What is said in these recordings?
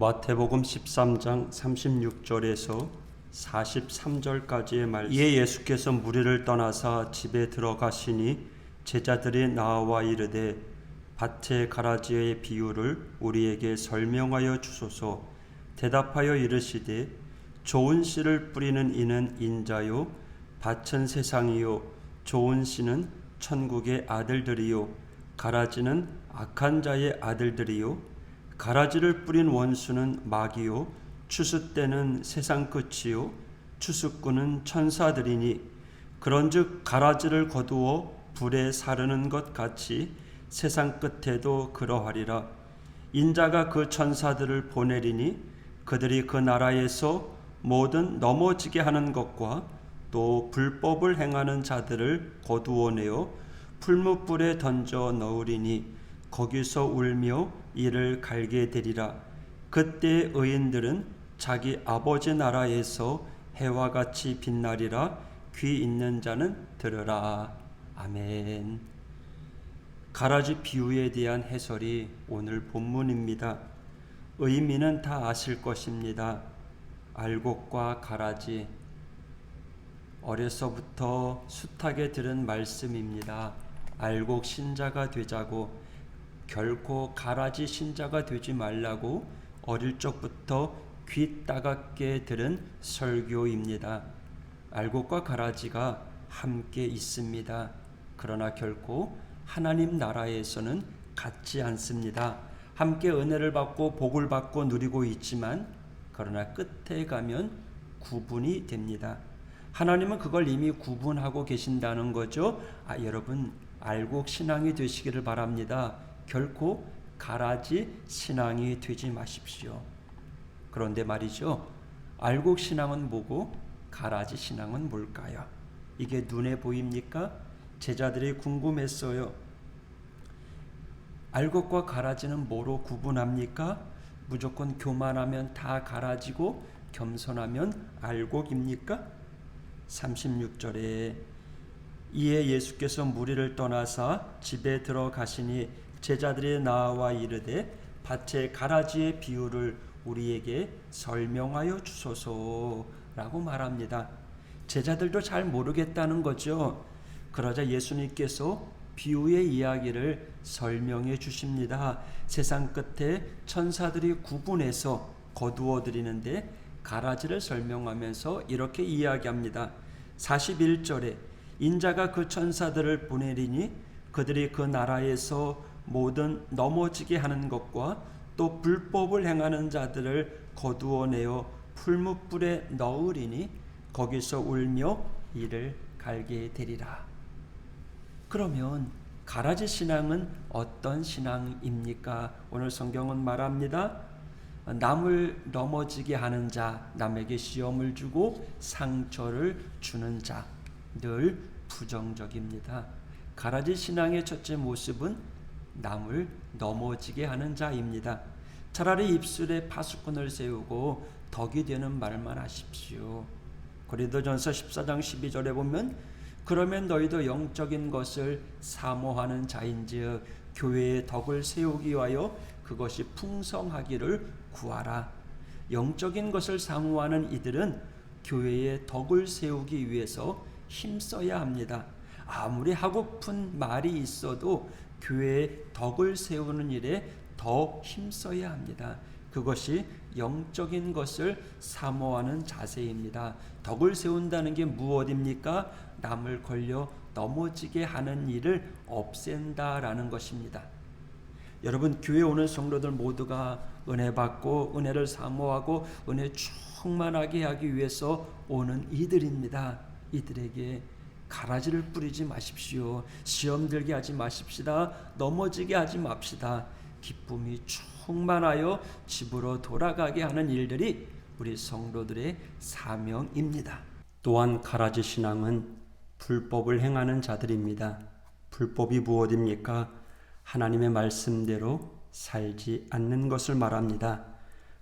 마태복음 13장 36절에서 43절까지의 말씀. 이에 예수께서 무리를 떠나사 집에 들어가시니 제자들이 나와 이르되 밭의 가라지의 비유를 우리에게 설명하여 주소서. 대답하여 이르시되 좋은 씨를 뿌리는 이는 인자요 밭은 세상이요 좋은 씨는 천국의 아들들이요 가라지는 악한 자의 아들들이요 가라지를 뿌린 원수는 마귀요 추수 때는 세상 끝이요 추수꾼은 천사들이니 그런즉 가라지를 거두어 불에 사르는 것 같이 세상 끝에도 그러하리라. 인자가 그 천사들을 보내리니 그들이 그 나라에서 모든 넘어지게 하는 것과 또 불법을 행하는 자들을 거두어내어 풀무불에 던져 넣으리니 거기서 울며 이를 갈게 되리라. 그때 의인들은 자기 아버지 나라에서 해와 같이 빛나리라. 귀 있는 자는 들으라. 아멘. 가라지 비유에 대한 해설이 오늘 본문입니다. 의미는 다 아실 것입니다. 알곡과 가라지, 어려서부터 숱하게 들은 말씀입니다. 알곡 신자가 되자고, 결코 가라지 신자가 되지 말라고 어릴 적부터 귀 따갑게 들은 설교입니다. 알곡과 가라지가 함께 있습니다. 그러나 결코 하나님 나라에서는 같지 않습니다. 함께 은혜를 받고 복을 받고 누리고 있지만 그러나 끝에 가면 구분이 됩니다. 하나님은 그걸 이미 구분하고 계신다는 거죠. 여러분 알곡 신앙이 되시기를 바랍니다. 결코 가라지 신앙이 되지 마십시오. 그런데 말이죠, 알곡 신앙은 뭐고 가라지 신앙은 뭘까요? 이게 눈에 보입니까? 제자들이 궁금했어요. 알곡과 가라지는 뭐로 구분합니까? 무조건 교만하면 다 가라지고 겸손하면 알곡입니까? 36절에 이에 예수께서 무리를 떠나사 집에 들어가시니 제자들이 나와 이르되 밭의 가라지의 비유를 우리에게 설명하여 주소서라고 말합니다. 제자들도 잘 모르겠다는 거죠. 그러자 예수님께서 비유의 이야기를 설명해 주십니다. 세상 끝에 천사들이 구분해서 거두어 드리는데 가라지를 설명하면서 이렇게 이야기합니다. 41절에 인자가 그 천사들을 보내리니 그들이 그 나라에서 모든 넘어지게 하는 것과 또 불법을 행하는 자들을 거두어내어 풀무불에 넣으리니 거기서 울며 이를 갈게 되리라. 그러면 가라지 신앙은 어떤 신앙입니까? 오늘 성경은 말합니다. 남을 넘어지게 하는 자, 남에게 시험을 주고 상처를 주는 자, 늘 부정적입니다. 가라지 신앙의 첫째 모습은 남을 넘어지게 하는 자입니다. 차라리 입술에 파수꾼을 세우고 덕이 되는 말만 하십시오. 고린도전서 14장 12절에 보면 그러면 너희도 영적인 것을 사모하는 자인즉 교회의 덕을 세우기 위하여 그것이 풍성하기를 구하라. 영적인 것을 사모하는 이들은 교회의 덕을 세우기 위해서 힘써야 합니다. 아무리 하고픈 말이 있어도 교회의 덕을 세우는 일에 더 힘써야 합니다. 그것이 영적인 것을 사모하는 자세입니다. 덕을 세운다는 게 무엇입니까? 남을 걸려 넘어지게 하는 일을 없앤다라는 것입니다. 여러분 교회 오는 성도들 모두가 은혜 받고 은혜를 사모하고 은혜 충만하게 하기 위해서 오는 이들입니다. 이들에게 가라지를 뿌리지 마십시오. 시험 들게 하지 마십시다. 넘어지게 하지 맙시다. 기쁨이 충만하여 집으로 돌아가게 하는 일들이 우리 성도들의 사명입니다. 또한 가라지 신앙은 불법을 행하는 자들입니다. 불법이 무엇입니까? 하나님의 말씀대로 살지 않는 것을 말합니다.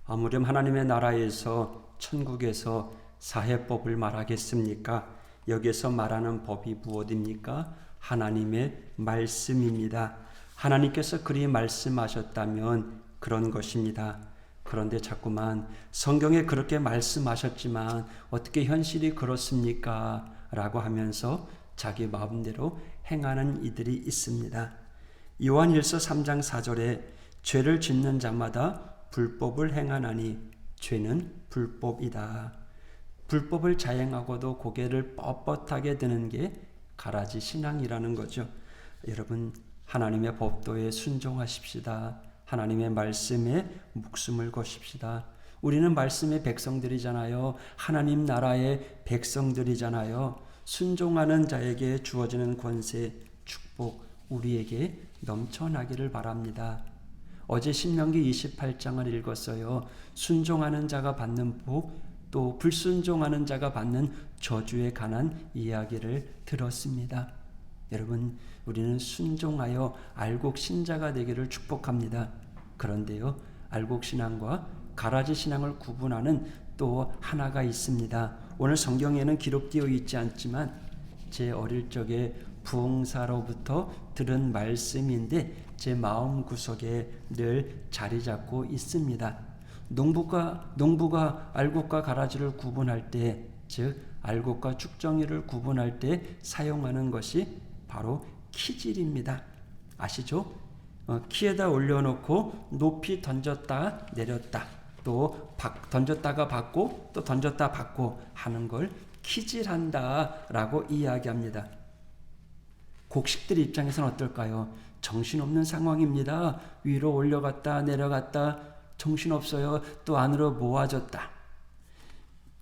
아무렴 하나님의 나라에서 천국에서 사해법을 말하겠습니까? 여기서 말하는 법이 무엇입니까? 하나님의 말씀입니다. 하나님께서 그리 말씀하셨다면 그런 것입니다. 그런데 자꾸만 성경에 그렇게 말씀하셨지만 어떻게 현실이 그렇습니까? 라고 하면서 자기 마음대로 행하는 이들이 있습니다. 요한일서 3장 4절에 죄를 짓는 자마다 불법을 행하나니 죄는 불법이다. 불법을 자행하고도 고개를 뻣뻣하게 드는 게 가라지 신앙이라는 거죠. 여러분, 하나님의 법도에 순종하십시다. 하나님의 말씀에 목숨을 거십시다. 우리는 말씀의 백성들이잖아요. 하나님 나라의 백성들이잖아요. 순종하는 자에게 주어지는 권세, 축복 우리에게 넘쳐나기를 바랍니다. 어제 신명기 28장을 읽었어요. 순종하는 자가 받는 복, 또 불순종하는 자가 받는 저주에 관한 이야기를 들었습니다. 여러분, 우리는 순종하여 알곡신자가 되기를 축복합니다. 그런데요, 알곡신앙과 가라지신앙을 구분하는 또 하나가 있습니다. 오늘 성경에는 기록되어 있지 않지만 제 어릴 적에 부흥사로부터 들은 말씀인데 제 마음 구석에 늘 자리 잡고 있습니다. 농부가 알곡과 가라지를 구분할 때, 즉 알곡과 쭉정이를 구분할 때 사용하는 것이 바로 키질입니다. 아시죠? 키에다 올려놓고 높이 던졌다 내렸다, 또 던졌다가 받고 또 던졌다 받고 하는 걸 키질한다라고 이야기합니다. 곡식들 입장에서는 어떨까요? 정신없는 상황입니다. 위로 올려갔다 내려갔다 정신없어요. 또 안으로 모아졌다.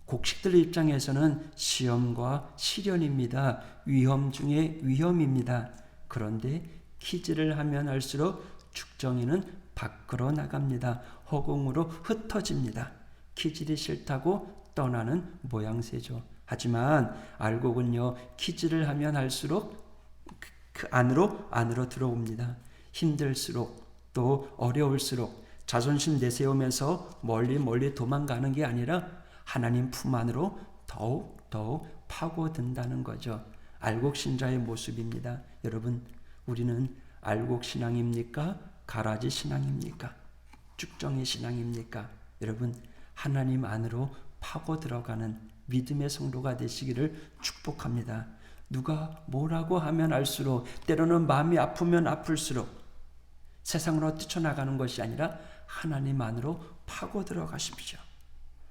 곡식들 입장에서는 시험과 시련입니다. 위험 중에 위험입니다. 그런데 키질을 하면 할수록 죽정이는 밖으로 나갑니다. 허공으로 흩어집니다. 키질이 싫다고 떠나는 모양새죠. 하지만 알곡은요, 키질을 하면 할수록 그 안으로 들어옵니다. 힘들수록 또 어려울수록 자존심 내세우면서 멀리 도망가는 게 아니라 하나님 품 안으로 더욱 파고든다는 거죠. 알곡신자의 모습입니다. 여러분, 우리는 알곡신앙입니까? 가라지 신앙입니까? 쭉정이 신앙입니까? 여러분, 하나님 안으로 파고 들어가는 믿음의 성도가 되시기를 축복합니다. 누가 뭐라고 하면 알수록, 때로는 마음이 아프면 아플수록 세상으로 뛰쳐나가는 것이 아니라 하나님 안으로 파고 들어가십시오.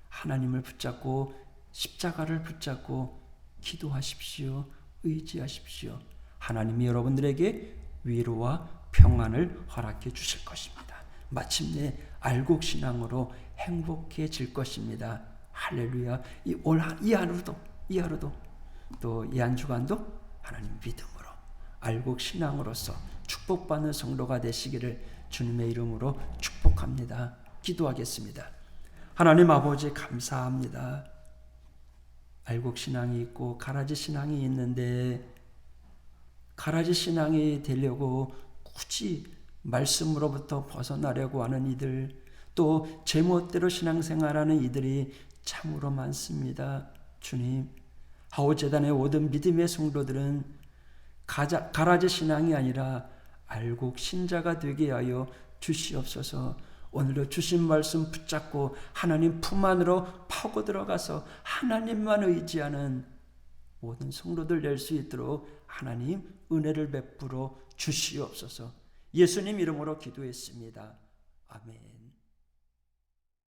하나님을 붙잡고 십자가를 붙잡고 기도하십시오. 의지하십시오. 하나님이 여러분들에게 위로와 평안을 허락해 주실 것입니다. 마침내 알곡신앙으로 행복해질 것입니다. 할렐루야. 이 하루도 또 이 한 주간도 하나님 믿음으로 알곡신앙으로서 축복받는 성도가 되시기를 주님의 이름으로 축복합니다. 기도하겠습니다. 하나님 아버지, 감사합니다. 알곡신앙이 있고 가라지신앙이 있는데 가라지신앙이 되려고 굳이 말씀으로부터 벗어나려고 하는 이들, 또 제멋대로 신앙생활하는 이들이 참으로 많습니다. 주님, 하오재단의 모든 믿음의 성도들은 가라지 신앙이 아니라 알곡 신자가 되게 하여 주시옵소서. 오늘도 주신 말씀 붙잡고 하나님 품 안으로 파고 들어가서 하나님만 의지하는 모든 성도들 될 수 있도록 하나님 은혜를 베풀어 주시옵소서. 예수님 이름으로 기도했습니다. 아멘.